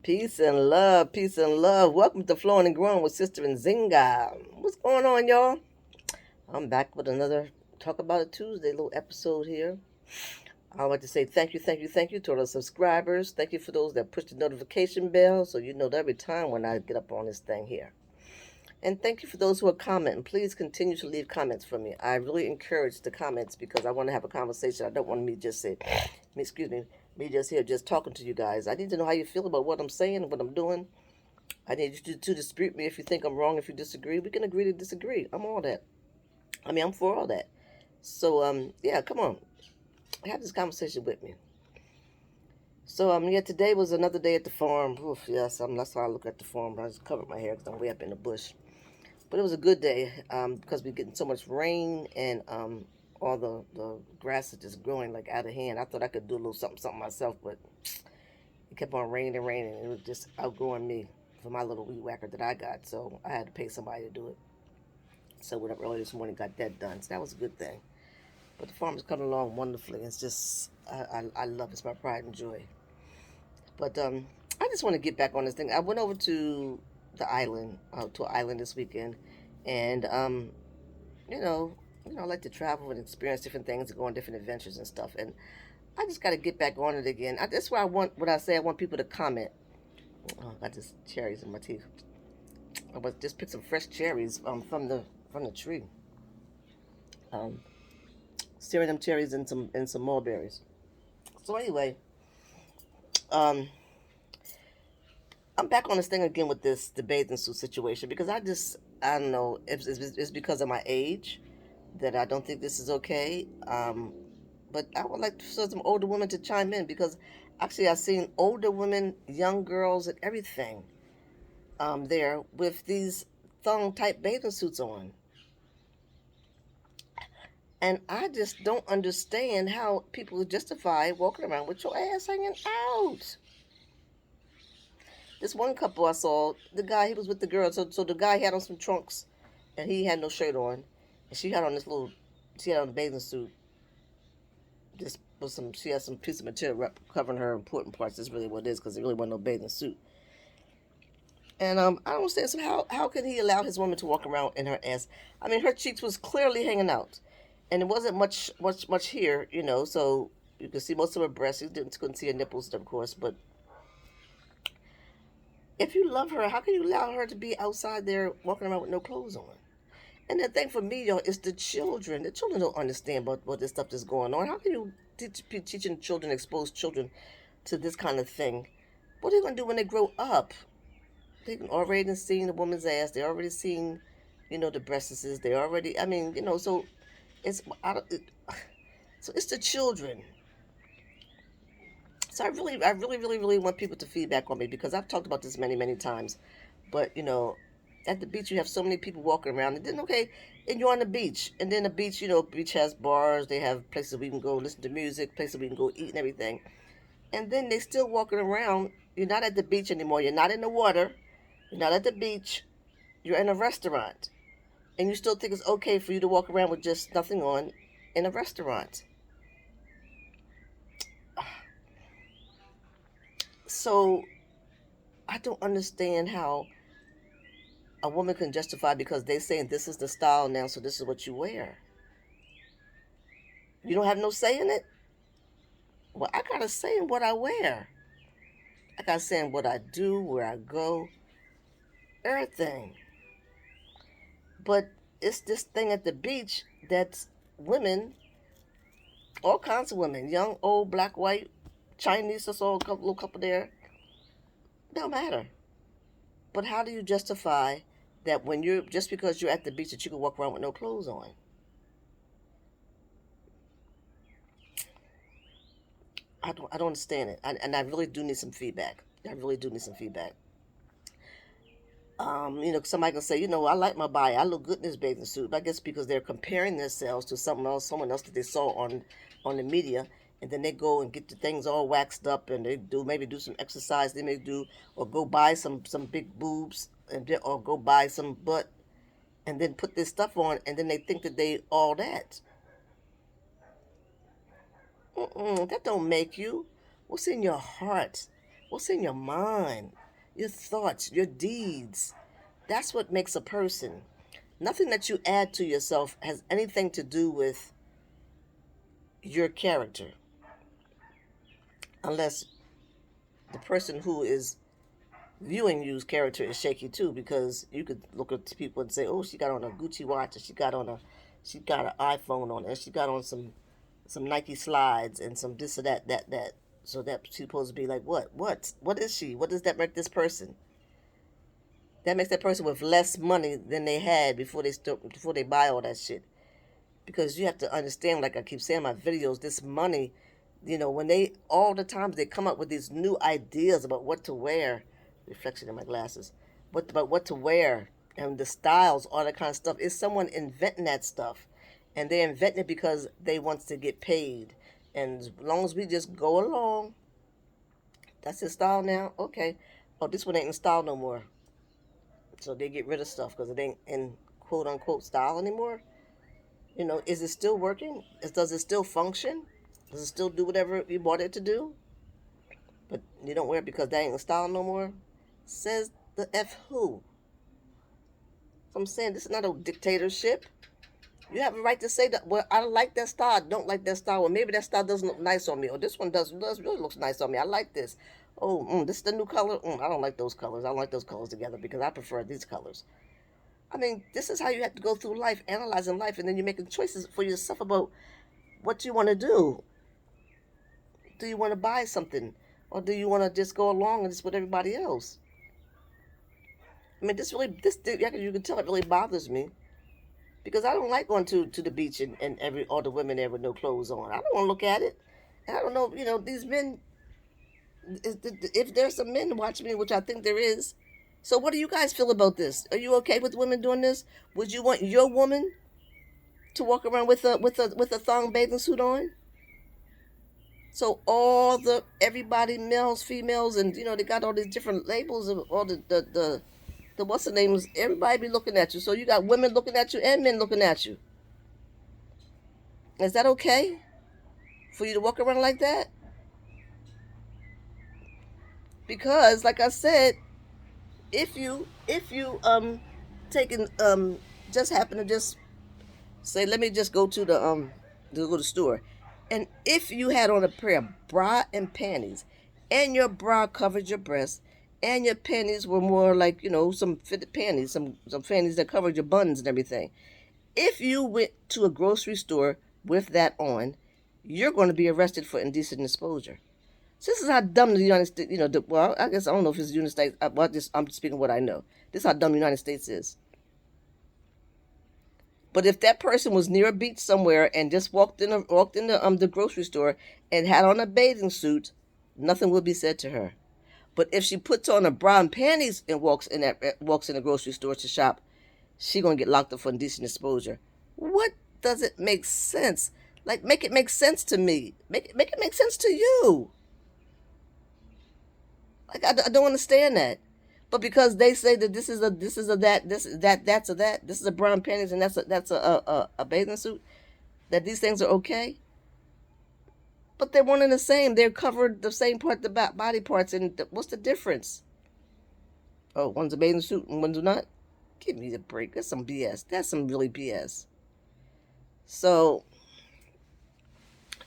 Peace and love, peace and love. Welcome to Flowing and Growing with Sister Nzinga. What's going on, y'all? I'm back with another Talk About It Tuesday little episode here. I would like to say thank you, thank you, thank you to all the subscribers. Thank you for those that push the notification bell so you know that every time when I get up on this thing here. And thank you for those who are commenting. Please continue to leave comments for me. I really encourage the comments because I want to have a conversation. I don't want me just say, excuse me just here just talking to you guys. I need to know how you feel about what I'm saying, what I'm doing. I need you to dispute me if you think I'm wrong. If you disagree, we can agree to disagree. I'm all that. I'm for all that. So, yeah, come on, have this conversation with me. So, yeah, today was another day at the farm. Oof, yes, that's how I look at the farm. I just covered my hair because I'm way up in the bush. But it was a good day because we're getting so much rain and all the grass is just growing like out of hand. I thought I could do a little something, something myself, but it kept on raining and raining. It was just outgrowing me for my little weed whacker that I got. So I had to pay somebody to do it. So went up early this morning, got that done. So that was a good thing. But the farm is coming along wonderfully. It's just I love it. It's my pride and joy. But I just want to get back on this thing. I went over to the island, to an island this weekend, and you know, I like to travel and experience different things and go on different adventures and stuff. And I just got to get back on it again. That's why I want what I say. I want people to comment. Oh, I got just cherries in my teeth. I was just picked some fresh cherries from the tree. Um, Steering them cherries and some mulberries. So anyway, um, I'm back on this thing again with the bathing suit situation because I don't know if it's because of my age that I don't think this is okay. But I would like for some older women to chime in because actually I've seen older women, young girls, and everything there with these thong type bathing suits on. And I just don't understand how people justify walking around with your ass hanging out. This one couple I saw, the guy, he was with the girl. So the guy had on some trunks and he had no shirt on. And she had on a bathing suit. She had some piece of material covering her important parts. That's really what it is because it really wasn't no bathing suit. And I don't understand. So how can he allow his woman to walk around in her ass? I mean, her cheeks was clearly hanging out, and it wasn't much here, So you could see most of her breasts. You couldn't see her nipples, of course. But if you love her, how can you allow her to be outside there walking around with no clothes on? And the thing for me, y'all, is the children. The children don't understand what this stuff is going on. How can you teaching children, expose children to this kind of thing? What are they gonna do when they grow up? They've already seen the woman's ass. They already seen, the breasts. They already. I mean, so it's so it's the children. So I really want people to feedback on me because I've talked about this many, many times. But at the beach you have so many people walking around, and then okay, and you're on the beach, and then the beach, beach has bars. They have places we can go listen to music, places we can go eat and everything. And then they still walking around. You're not at the beach anymore. You're not in the water. You're not at the beach. You're in a restaurant, and you still think it's okay for you to walk around with just nothing on in a restaurant. So I don't understand how a woman can justify because they saying this is the style now, so this is what you wear. You don't have no say in it. Well, I got a say in what I wear. I got a say in what I do, where I go, everything. But it's this thing at the beach that's women, all kinds of women, young, old, black, white, Chinese. I saw a little couple there. Don't matter. But how do you justify that when you're just because you're at the beach that you can walk around with no clothes on? I don't understand it, and I really do need some feedback. I really do need some feedback. Somebody can say, I like my body. I look good in this bathing suit. But I guess because they're comparing themselves to someone else that they saw on the media, and then they go and get the things all waxed up, and they maybe do some exercise. They may do or go buy some big boobs, or go buy some butt, and then put this stuff on, and then they think that they all that. That don't make you. What's in your heart? What's in your mind? Your thoughts, your deeds. That's what makes a person. Nothing that you add to yourself has anything to do with your character, unless the person who is viewing you's character is shaky too, because you could look at people and say, "Oh, she got on a Gucci watch, and she got an iPhone on, and she got on some Nike slides and some this or that." So that she's supposed to be like, what is she? What does that make this person? That makes that person with less money than they had before they buy all that shit. Because you have to understand, like I keep saying in my videos, this money, when they all the times they come up with these new ideas about what to wear, reflection in my glasses, what to wear and the styles, all that kind of stuff. Is someone inventing that stuff, and they're inventing it because they want to get paid. And as long as we just go along, that's in style now. Okay, oh, this one ain't in style no more, so they get rid of stuff because it ain't in quote unquote style anymore. Is it still working? Does it still function? Does it still do whatever you bought it to do? But you don't wear it because that ain't in style no more? Says the F who? So I'm saying this is not a dictatorship. You have a right to say that, well, I like that style, I don't like that style. Well, maybe that style doesn't look nice on me. Or this one does really looks nice on me. I like this. Oh, this is the new color. I don't like those colors. I don't like those colors together because I prefer these colors. I mean, this is how you have to go through life, analyzing life, and then you're making choices for yourself about what you want to do. Do you want to buy something? Or do you want to just go along and just with everybody else? I mean, you can tell it really bothers me. Because I don't like going to the beach and all the women there with no clothes on. I don't want to look at it. And I don't know, these men, if there's some men watching me, which I think there is. So what do you guys feel about this? Are you okay with women doing this? Would you want your woman to walk around with a thong bathing suit on? So everybody, males, females, and they got all these different labels of all the what's the names? Everybody be looking at you. So you got women looking at you and men looking at you. Is that okay for you to walk around like that? Because, like I said, if you taking just happen to just say, let me just go to the store, and if you had on a pair of bra and panties, and your bra covered your breasts, and your panties were more like some fitted panties, some panties that covered your buns and everything. If you went to a grocery store with that on, you're going to be arrested for indecent exposure. So this is how dumb the United States, well, I guess I don't know if it's the United States. I'm speaking what I know. This is how dumb the United States is. But if that person was near a beach somewhere and just walked in the grocery store and had on a bathing suit, nothing would be said to her. But if she puts on a bra and panties and walks in the grocery store to shop, she gonna get locked up for indecent exposure. What does it make sense? Like, make it make sense to me. Make it make sense to you. Like, I don't understand that. But because they say that this is a that, this is that, that's a that, this is a brown panties and that's a bathing suit, that these things are okay. But they're one and the same. They're covered the same part, the body parts, and what's the difference? Oh, one's a bathing suit and one's not. Give me a break. That's some BS. That's some really BS. So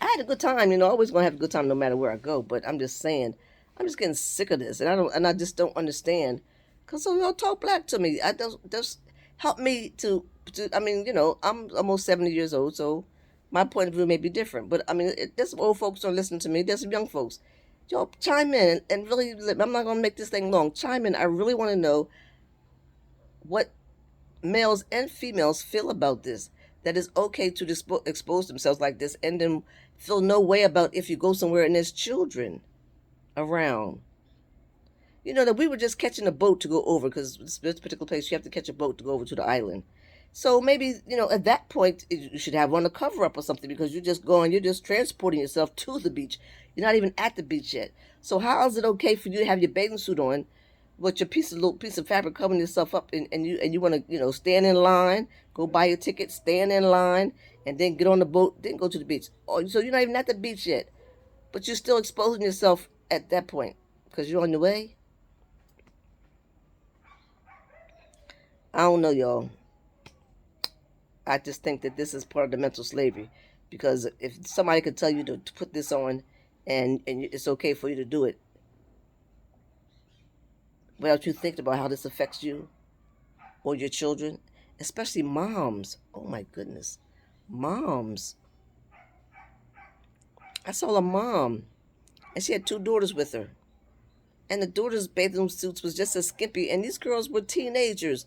I had a good time. Always gonna have a good time no matter where I go. But I'm just saying, I'm just getting sick of this, and I just don't understand. Cause so y'all talk black to me. I just help me to. I mean, I'm almost 70 years old, so my point of view may be different. But I mean, there's some old folks don't listen to me. There's some young folks. Y'all chime in and really. I'm not gonna make this thing long. Chime in. I really want to know what males and females feel about this. That it's okay to expose themselves like this, and then feel no way about if you go somewhere and there's children around. That we were just catching a boat to go over, because this particular place you have to catch a boat to go over to the island. So maybe, at that point you should have on a cover up or something, because you're just transporting yourself to the beach. You're not even at the beach yet. So how is it okay for you to have your bathing suit on with your little piece of fabric covering yourself up, and you want to stand in line, go buy your ticket, stand in line, and then get on the boat, then go to the beach? So you're not even at the beach yet, but you're still exposing yourself at that point. because you're on your way. I don't know, y'all. I just think that this is part of the mental slavery, because if somebody could tell you to put this on, and it's okay for you to do it, without you thinking about how this affects you or your children, especially moms. Oh my goodness, moms. I saw a mom, and she had two daughters with her, and the daughters' bathing suits was just as skimpy, and these girls were teenagers.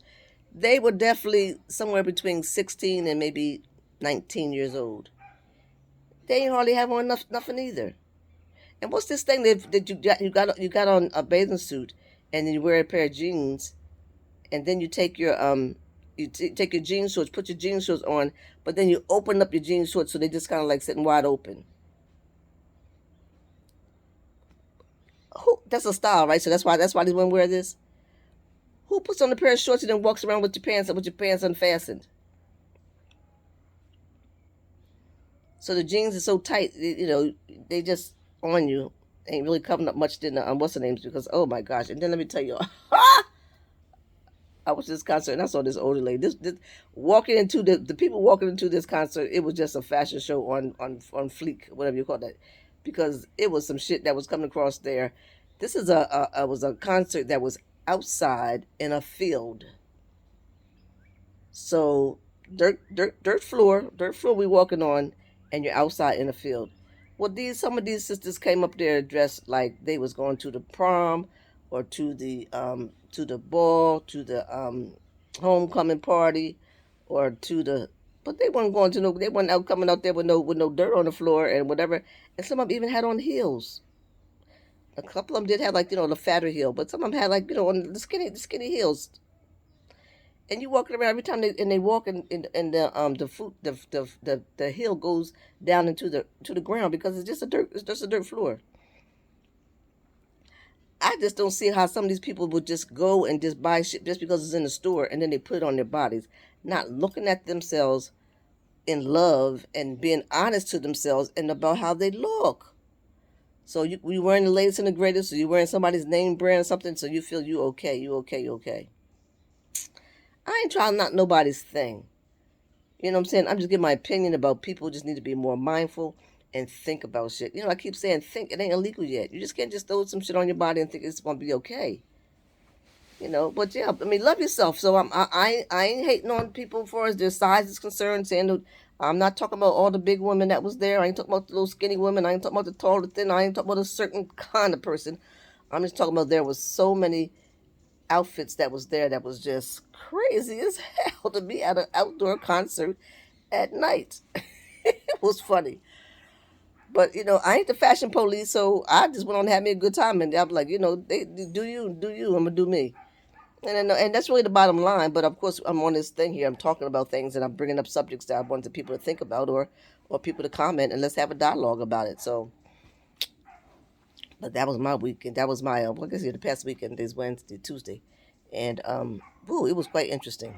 They were definitely somewhere between 16 and maybe 19 years old. They ain't hardly have on nothing either. And what's this thing that you got on a bathing suit, and then you wear a pair of jeans, and then you take your take your jean shorts, put your jean shorts on, but then you open up your jean shorts so they just kind of like sitting wide open. Who? That's a style, right? So that's why they want to wear this. Who puts on a pair of shorts and then walks around with your pants unfastened? So the jeans are so tight, they just on you, ain't really covering up much than what's the names, because oh my gosh. And then let me tell you, I was at this concert and I saw this older lady. This walking into the people walking into this concert, it was just a fashion show on fleek, whatever you call that, because it was some shit that was coming across there. This is a was a concert that was outside in a field. So dirt floor we walking on, and you're outside in a field. Well, these some of these sisters came up there dressed like they was going to the prom, or to the ball, to the homecoming party, or to the, but they weren't going to no, they weren't out coming out there with no dirt on the floor and whatever. And some of them even had on heels. A couple of them did have, like, the fatter heel, but some of them had, like, on the skinny heels. And you walking around every time they walk, and the foot the heel goes down into the ground, because it's just a dirt floor. I just don't see how some of these people would just go and just buy shit just because it's in the store, and then they put it on their bodies, not looking at themselves in love and being honest to themselves and about how they look. So you wearing the latest and the greatest, or you wearing somebody's name brand or something, so you feel you okay, you okay. I ain't trying not nobody's thing. You know what I'm saying? I'm just giving my opinion about people just need to be more mindful and think about shit. I keep saying think. It ain't illegal yet. You just can't just throw some shit on your body and think it's gonna be okay. But yeah, I mean, love yourself. So I ain't hating on people as far as their size is concerned. Saying that I'm not talking about all the big women that was there. I ain't talking about the little skinny women. I ain't talking about the tall, the thin. I ain't talking about a certain kind of person. I'm just talking about there was so many outfits that was there that was just crazy as hell to be at an outdoor concert at night. It was funny. But I ain't the fashion police, so I just went on and had me a good time, and I'm like, they do you, I'm gonna do me. And that's really the bottom line. But of course, I'm on this thing here. I'm talking about things, and I'm bringing up subjects that I wanted people to think about, or people to comment, and let's have a dialogue about it. So, but that was my weekend. That was my I guess the past weekend is Wednesday, Tuesday, and it was quite interesting.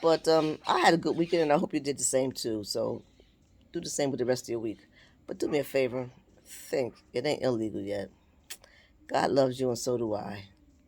But I had a good weekend, and I hope you did the same too. So do the same with the rest of your week. But do me a favor, think. It ain't illegal yet. God loves you, and so do I.